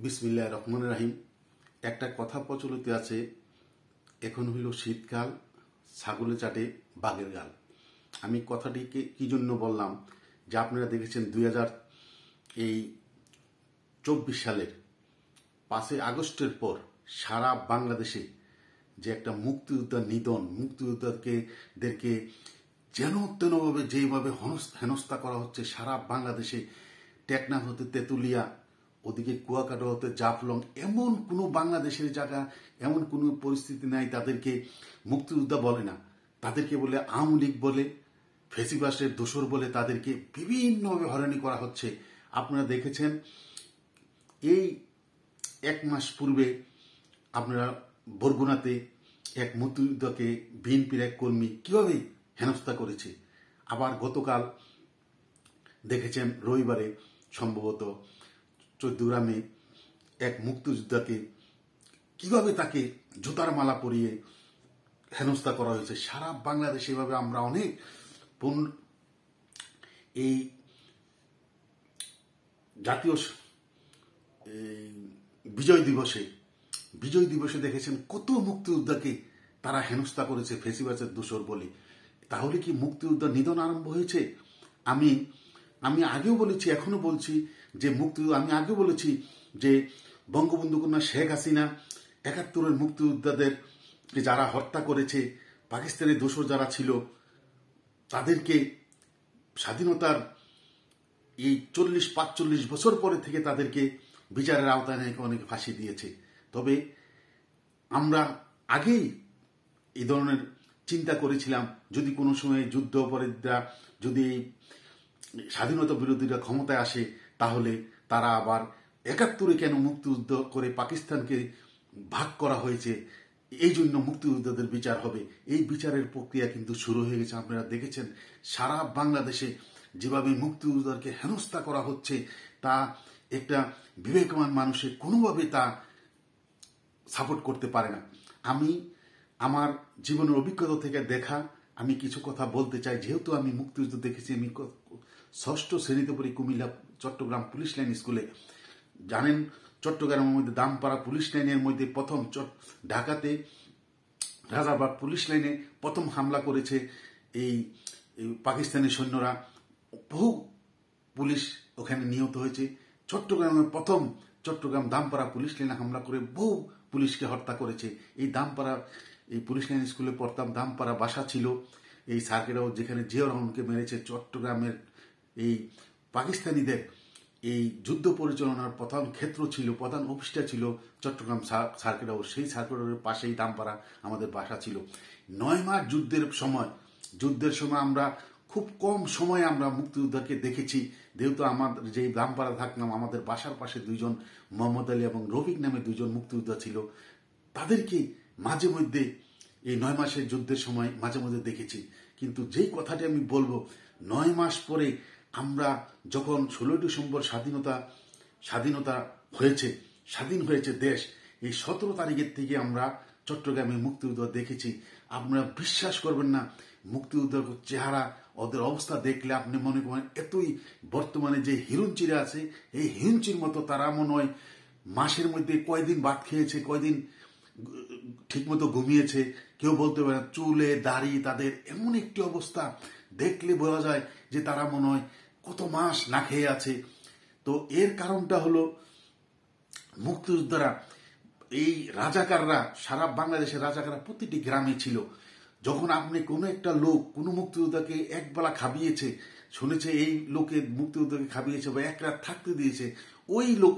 বিসমিল্লাহির রহমানির রহিম। একটা কথা প্রচলিত আছে, এখন হইল শীতকাল, ছাগলে চাটে বাঘের গাল। আমি কথাটিকে কি জন্য বললাম, যে আপনারা দেখেছেন 2024 সালের 5ই আগস্টের পর সারা বাংলাদেশে যে একটা মুক্তিযোদ্ধার নিধন, মুক্তিযোদ্ধাদেরকে যেন তেনভাবে যেভাবে হেনস্থা করা হচ্ছে সারা বাংলাদেশে, টেকনাফ হতে তেঁতুলিয়া, ওদিকে কুয়াকাটা হতে জাফলং, এমন কোনো বাংলাদেশের জায়গা, এমন কোনো পরিস্থিতি নাই তাদেরকে মুক্তিযোদ্ধা বলে না, তাদেরকে বলে আওয়ামী লীগ বলে, ফেসিবাসের দোসর বলে তাদেরকে বিভিন্নভাবে হয়রানি করা হচ্ছে। আপনারা দেখেছেন এই 1 মাস পূর্বে আপনারা বরগুনাতে এক মুক্তিযোদ্ধাকে বিএনপির এক কর্মী কিভাবে হেনস্থা করেছে। আবার গতকাল দেখেছেন রবিবারে সম্ভবত চৌদ্দগ্রামে এক মুক্তিযোদ্ধাকে কিভাবে তাকে জুতার মালা পরিয়ে হেনস্থা করা হয়েছে। সারা বাংলাদেশে এভাবে আমরা অনেক এই জাতীয় বিজয় দিবসে দেখেছেন কত মুক্তিযোদ্ধাকে তারা হেনস্থা করেছে ফেসিবাসের দোসর বলে। তাহলে কি মুক্তিযোদ্ধা নিধন আরম্ভ হয়েছে? আমি আগেও বলেছি, এখনো বলছি যে আমি আগেও বলেছি যে বঙ্গবন্ধু কন্যা শেখ হাসিনা 71-এর মুক্তিযোদ্ধাদের যারা হত্যা করেছে, পাকিস্তানের দোসর যারা ছিল, তাদেরকে স্বাধীনতার এই 40-45 বছর পরে থেকে তাদেরকে বিচারের আওতায় নিয়ে অনেকে ফাঁসি দিয়েছে। তবে আমরা আগেই এই ধরনের চিন্তা করেছিলাম, যদি কোনো সময় যুদ্ধ অপরাধীরা, যদি স্বাধীনতা বিরোধীরা ক্ষমতায় আসে, তাহলে তারা আবার 71-এ কেন মুক্তিযুদ্ধ করে পাকিস্তানকে ভাগ করা হয়েছে, এই জন্য মুক্তিযোদ্ধাদের বিচার হবে। এই বিচারের প্রক্রিয়া কিন্তু শুরু হয়ে গেছে। আপনারা দেখেছেন সারা বাংলাদেশে যেভাবে মুক্তিযোদ্ধাদেরকে হেনস্থা করা হচ্ছে, তা একটা বিবেকবান মানুষের কোনোভাবে তা সাপোর্ট করতে পারে না। আমি আমার জীবনের অভিজ্ঞতা থেকে দেখা আমি কিছু কথা বলতে চাই। যেহেতু আমি মুক্তিযুদ্ধ দেখেছি, আমি 6ষ্ঠ শ্রেণীতে পড়ি কুমিল্লা চট্টগ্রাম পুলিশ লাইন স্কুলে। জানেন চট্টগ্রামের মধ্যে দামপাড়া পুলিশ লাইনের মধ্যে প্রথম, ঢাকাতে রাজারবাগ পুলিশ লাইনে প্রথম হামলা করেছে এই পাকিস্তানি সৈন্যরা। বহু পুলিশ ওখানে নিহত হয়েছে। চট্টগ্রামের প্রথম চট্টগ্রাম দামপাড়া পুলিশ লাইনে হামলা করে বহু পুলিশকে হত্যা করেছে। এই দামপাড়া, এই পুলিশ লাইন স্কুলে পড়তাম, দামপাড়া বাসা ছিল। এই সার্কেটাও যেখানে জিয়াউর রহমানকে মেরেছে, চট্টগ্রামের এই পাকিস্তানিদের এই যুদ্ধ পরিচালনার প্রধান ক্ষেত্র ছিল, প্রধান অফিসটা ছিল চট্টগ্রাম সার্কিট হাউস। সেই সার্কিট হাউসের পাশেই দামপাড়া আমাদের বাসা ছিল। 9 মাস যুদ্ধের সময় আমরা খুব কম সময়ে আমরা মুক্তিযোদ্ধাকে দেখেছি। যেহেতু আমাদের যে দামপাড়া থাকলাম, আমাদের বাসার পাশে 2জন মোহাম্মদ আলী এবং রফিক নামে 2জন মুক্তিযোদ্ধা ছিল। তাদেরকে মাঝে মধ্যে এই 9 মাসের যুদ্ধের সময় মাঝে মধ্যে দেখেছি। কিন্তু যেই কথাটি আমি বলবো, 9 মাস পরে আমরা যখন 16 ডিসেম্বর স্বাধীনতা হয়েছে, স্বাধীন হয়েছে দেশ, এই 17 তারিখের থেকে আমরা চট্টগ্রামে মুক্তিযোদ্ধা দেখেছি। আপনারা বিশ্বাস করবেন না, মুক্তিযোদ্ধার চেহারা, ওদের অবস্থা দেখলে আপনি মনে করেন এতই বর্তমানে যে হিরুঞ্চিরা আছে, এই হিরুঞ্চির মতো তারা মনে হয় মাসের মধ্যে কয়দিন ভাত খেয়েছে, কয়দিন ঠিকমতো ঘুমিয়েছে কেউ বলতে পারে না। চুলে দাড়ি তাদের এমন একটি অবস্থা, দেখলে বোঝা যায় যে তারা মনে হয় কত মাস না খেয়ে আছে। তো এর কারণটা হলো মুক্তিযোদ্ধারা, এই রাজাকাররা, সারা বাংলাদেশের রাজাকাররা প্রতিটি গ্রামে ছিল। যখন আপনি কোনো একটা লোক কোনো মুক্তিযোদ্ধাকে একবেলা খাবিয়েছে, শুনেছে এই লোকে মুক্তিযোদ্ধাকে খাবিয়েছে বা এক রাত থাকতে দিয়েছে,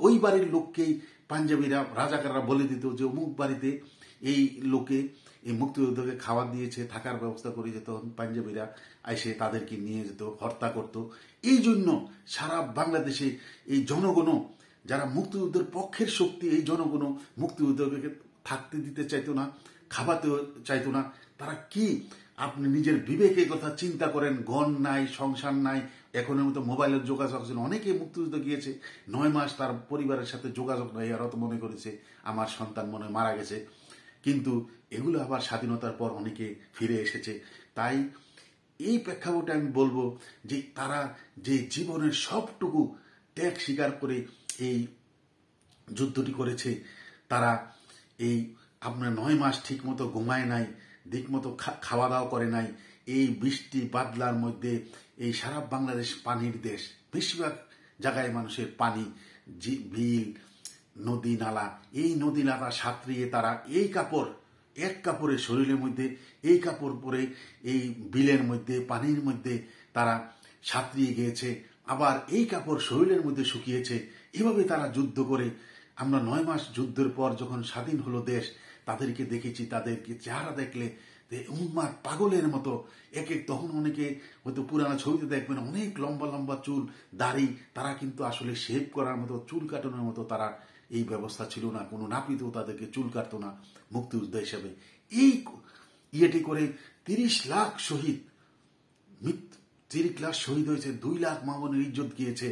ওই বাড়ির লোককেই পাঞ্জাবিরা, রাজাকাররা বলে দিত যে অমুক বাড়িতে এই লোকে এই মুক্তিযোদ্ধাকে খাবার দিয়েছে, থাকার ব্যবস্থা করে যেত। পাঞ্জাবিরা এসে তাদেরকে নিয়ে যেত, হত্যা করত। এই জন্য সারা বাংলাদেশে এই জনগণ, যারা মুক্তিযুদ্ধের পক্ষের শক্তি, এই জনগণ মুক্তিযোদ্ধাকে থাকতে দিতে চাইতো না, খাওয়াতে চাইতো না। তারা কি, আপনি নিজের বিবেকের কথা চিন্তা করেন, ঘর নাই, সংসার নাই, এখনের মতো মোবাইলের যোগাযোগ আছে। অনেকে মুক্তিযুদ্ধ গিয়েছে 9 মাস তার পরিবারের সাথে যোগাযোগ নাই, আর তো মনে করেছে আমার সন্তান মনে মারা গেছে। কিন্তু এগুলো আবার স্বাধীনতার পর অনেকে ফিরে এসেছে। তাই এই প্রেক্ষাপটে আমি বলবো যে তারা যে জীবনের সবটুকু ত্যাগ স্বীকার করে এই যুদ্ধটি করেছে, তারা এই আপনার 9 মাস ঠিক মতো ঘুমায় নাই, ঠিক মতো খাওয়া দাওয়া করে নাই। এই বৃষ্টি বাদলার মধ্যে এই সারা বাংলাদেশ পানির দেশ, বেশিরভাগ জায়গায় মানুষের পানি, বিল, নদী নালা, এই নদী নালা সাঁতরিয়ে তারা এই কাপড়, এক কাপড়ের শরীরের মধ্যে এই কাপড় পরে এই বিলের মধ্যে পানির মধ্যে তারা সাঁতরিয়ে গিয়েছে, আবার এই কাপড় শরীরের মধ্যে শুকিয়েছে। এভাবে তারা যুদ্ধ করে, আমরা 9 মাস যুদ্ধের পর যখন স্বাধীন হলো দেশ, তাদেরকে দেখেছি, তাদেরকে চেহারা দেখলে উন্মাদ পাগলের মতো এক এক, তখন অনেকে হয়তো পুরানো ছবিতে দেখবেন অনেক লম্বা লম্বা চুল, দাড়ি, তারা কিন্তু আসলে শেভ করার মতো, চুল কাটানোর মতো তারা এই ব্যবস্থা ছিল না, কোনো নাপিতও তাদেরকে চুল কাটতো না মুক্তিযোদ্ধা হিসাবে। এই ইয়েটি করে 30 লাখ শহীদ, 30 লাখ শহীদ হয়েছে, 2 লাখ মামুনের ইজ্জত গিয়েছে।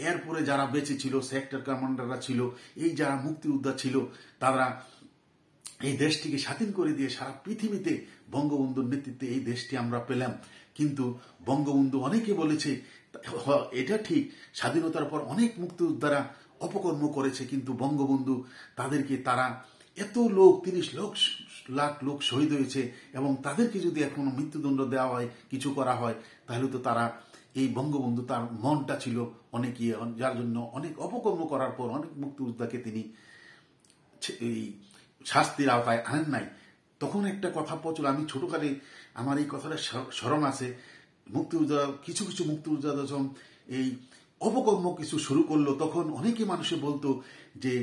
এরপরে যারা বেঁচে ছিল, সেক্টর কমান্ডাররা ছিল, এই যারা মুক্তিযোদ্ধা ছিল, তারা এই দেশটিকে স্বাধীন করে দিয়ে সারা পৃথিবীতে বঙ্গবন্ধুর নেতৃত্বে এই দেশটি আমরা পেলাম। কিন্তু বঙ্গবন্ধু, অনেকে বলেছে এটা ঠিক, স্বাধীনতার পর অনেক মুক্তিযোদ্ধারা অপকর্ম করেছে, কিন্তু বঙ্গবন্ধু তাদেরকে, তারা এত লোক, 30 লাখ লোক শহীদ হয়েছে, এবং তাদেরকে যদি এখনো মৃত্যুদণ্ড দেওয়া হয়, কিছু করা হয়, তাহলে তো তারা, এই বঙ্গবন্ধু তার মনটা ছিল অনেক যার জন্য অনেক অপকর্ম করার পর অনেক মুক্তিযোদ্ধাকে তিনি এই শাস্তির আওতায় আনেন নাই। তখন একটা কথা প্রচুর, আমি ছোটকালে আমার এই কথাটা স্মরণ আছে, মুক্তিযোদ্ধা, কিছু কিছু মুক্তিযোদ্ধা যখন এই অপকর্ম কিছু শুরু করলো, তখন অনেকে মানুষে বলতো যে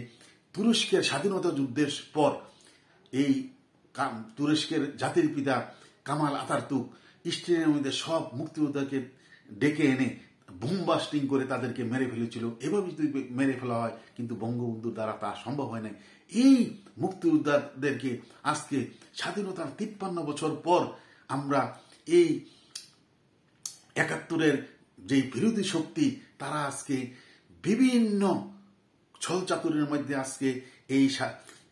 তুরস্কের স্বাধীনতা যুদ্ধের পর এই তুরস্কের জাতির পিতা কামাল আতাতুর্ক স্টেনের মধ্যে সব মুক্তিযোদ্ধাকে ডেকে এনে বোম বাস্টিং করে তাদেরকে মেরে ফেলেছিল। এভাবে যদি মেরে ফেলা হয়, কিন্তু বঙ্গবন্ধুর দ্বারা তা সম্ভব হয় না। এই মুক্তিযোদ্ধাদেরকে আজকে স্বাধীনতার 53 বছর পর আমরা এই 71-এর যে বিরোধী শক্তি, তারা আজকে বিভিন্ন ছলচাতুরের মধ্যে আজকে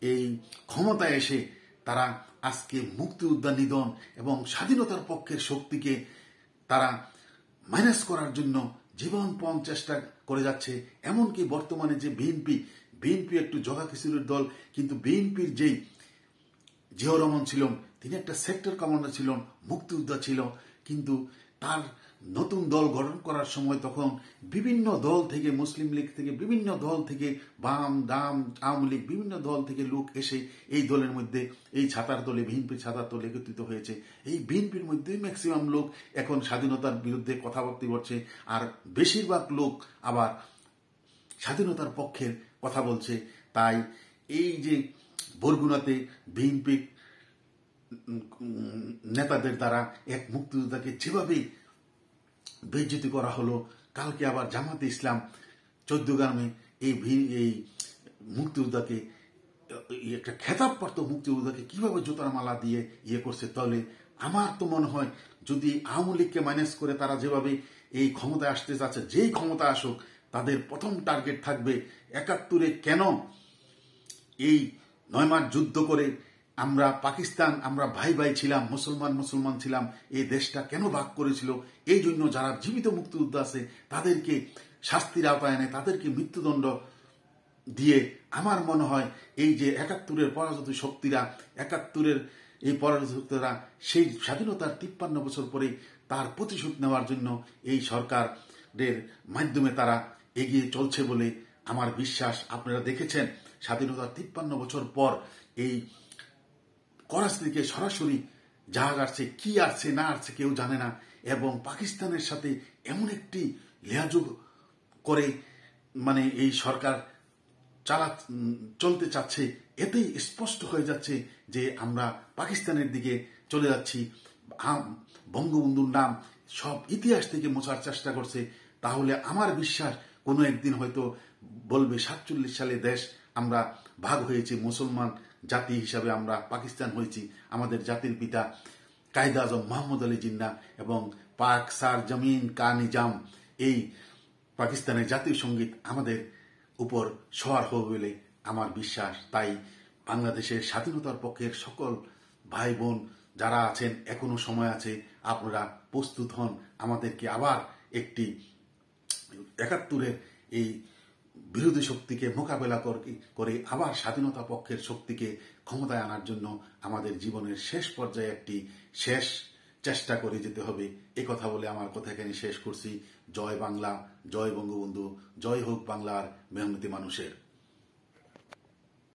এই ক্ষমতায় এসে তারা আজকে মুক্তিযোদ্ধা নিধন এবং স্বাধীনতার পক্ষের শক্তিকে তারা মাইনাস করার জন্য জীবনপণ চেষ্টা করে যাচ্ছে। এমনকি বর্তমানে যে বিএনপি একটু জগা খিচুড়ির দল, কিন্তু বিএনপির যেই জিয়াউর রহমান ছিলেন, তিনি একটা সেক্টর কমান্ডার ছিলেন, মুক্তিযোদ্ধা ছিল, কিন্তু তার নতুন দল গঠন করার সময় তখন বিভিন্ন দল থেকে, মুসলিম লীগ থেকে, বিভিন্ন দল থেকে, বাম ডাম আওয়ামী লীগ, বিভিন্ন দল থেকে লোক এসে এই দলের মধ্যে, এই ছাতার দলে, বিএনপির ছাতার দলে একত্রিত হয়েছে। এই বিএনপির মধ্যে ম্যাক্সিমাম লোক এখন স্বাধীনতার বিরুদ্ধে কথাবার্তা বলছে, আর বেশিরভাগ লোক আবার স্বাধীনতার পক্ষের কথা বলছে। তাই এই যে বরগুনাতে বিএনপি নেতাদের দ্বারা এক মুক্তিযোদ্ধাকে যেভাবে বেইজ্জতি করা হলো, কালকে আবার জামাতে ইসলাম 14 গ্রামে এই মুক্তিযোদ্ধাকে, একটা খেতাবপ্রাপ্ত মুক্তিযোদ্ধাকে কিভাবে জুতার মালা দিয়ে করছে। তাহলে আমার তো মনে হয়, যদি আওয়ামী লীগকে মাইনাস করে তারা যেভাবে এই ক্ষমতায় আসতে যাচ্ছে, যেই ক্ষমতা আসুক, তাদের প্রথম টার্গেট থাকবে 71-এ কেন এই 9 মাস যুদ্ধ করে আমরা পাকিস্তান, আমরা ভাই ভাই ছিলাম, মুসলমান ছিলাম, এই দেশটা কেন ভাগ করেছিল, এই জন্য যারা জীবিত মুক্তিযোদ্ধা আছে তাদেরকে শাস্তির আওতায় এনে তাদেরকে মৃত্যুদণ্ড দিয়ে, আমার মনে হয় এই যে 71-এর পরাজিত শক্তিরা, 71-এর এই পরাজিত শক্তিরা সেই স্বাধীনতার 53 বছর পরে তার প্রতিশোধ নেওয়ার জন্য এই সরকারের মাধ্যমে তারা এগিয়ে চলছে বলে আমার বিশ্বাস। আপনারা দেখেছেন স্বাধীনতার 53 বছর পর এই করাচি থেকে সরাসরি জাহাজ আসছে, কি আসছে না আসছে কেউ জানে না, এবং পাকিস্তানের সাথে এমন একটি লেহাজোগ করে মানে এই সরকার চলতে চাচ্ছে, এতেই স্পষ্ট হয়ে যাচ্ছে যে আমরা পাকিস্তানের দিকে চলে যাচ্ছি। বঙ্গবন্ধুর নাম সব ইতিহাস থেকে মোছার চেষ্টা করছে। তাহলে আমার বিশ্বাস কোনো একদিন হয়তো বলবে 47 সালে দেশ আমরা ভাগ হয়েছি, মুসলমান জাতি হিসাবে আমরা পাকিস্তান হয়েছি, আমাদের জাতির পিতা কায়েদ আজম মোহাম্মদ আলী জিন্নাহ এবং পাক সার জমিন কা নিজাম, এই পাকিস্তানের জাতীয় সঙ্গীত আমাদের উপর সওয়ার হবে বলে আমার বিশ্বাস। তাই বাংলাদেশের স্বাধীনতার পক্ষের সকল ভাই বোন যারা আছেন, এখনো সময় আছে, আপনারা প্রস্তুত হন, আমাদেরকে আবার একটি 71-এর এই বিরোধী শক্তিকে মোকাবেলা করে আবার স্বাধীনতা পক্ষের শক্তিকে ক্ষমতায় আনার জন্য আমাদের জীবনের শেষ পর্যায়ে একটি শেষ চেষ্টা করে যেতে হবে। কথা বলে আমার কথা এখানে শেষ করছি। জয় বাংলা, জয় বঙ্গবন্ধু, জয় হোক বাংলার মেহনতি মানুষের।